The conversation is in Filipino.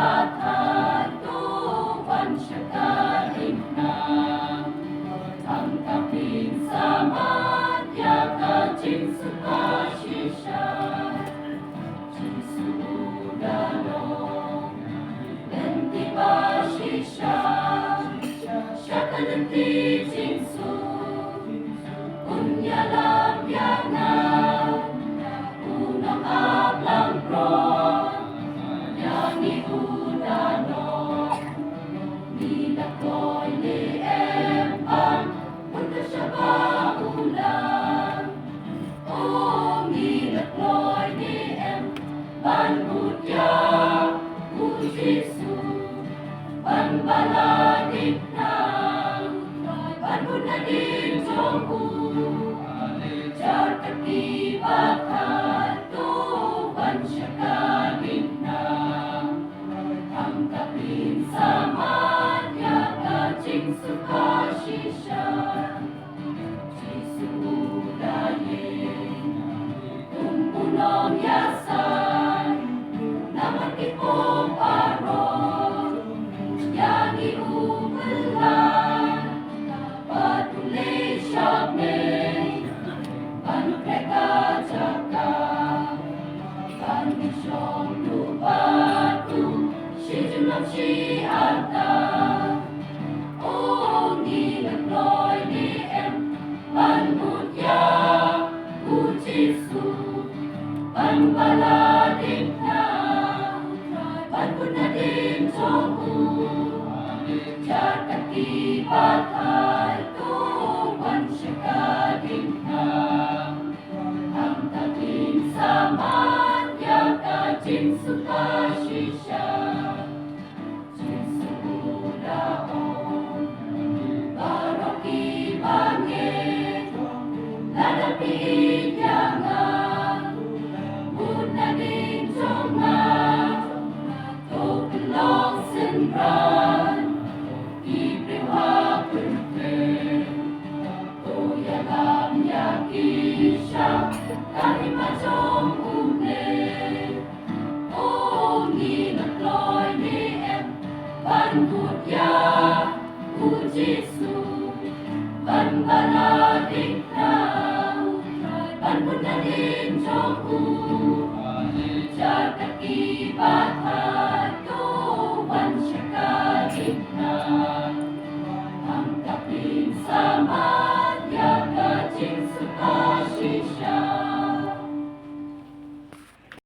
Bathai Tuhan Syakarimna Tangkapin Samat Yaka Jin Sukashisha Jisudano Lenti Bashisha Shakalenti Jinsu Punyalam Yana Unang Ablang Pro Yani Udano Nilakoy ni Empang Punta siya ba ulang O nilakoy ni Empang Budya Ujisu Panbaladik na Panbunadik Jongku Jar Kakibakan Tuhan Syakarimna Angkapin Samat Yaka Jing Sukashisha Jisudayin Tumpunong Yasan Naman Kipong Aron Yang iubelan Patulay Syabne Panukreka Jaka Panusyong Lupatu Shijunam Shiata O Nilagloy ni Panbudya Ujisu Panbaladik na Panbunadik Jongku Jar Kakibathai Tuhan Syakarimna Angkapin Samat Yaka Jin Sukashisha Jisudaon Baroki Bangin Ladapi Jangan Bunadik Jongan Topelong Senran Ibriwa Pente Toyalam Yakisha Karimajong Une O Ninagloy ni Panbudya Ujisu Panbaladik na Panbunadik Jongku Jar Kakibathai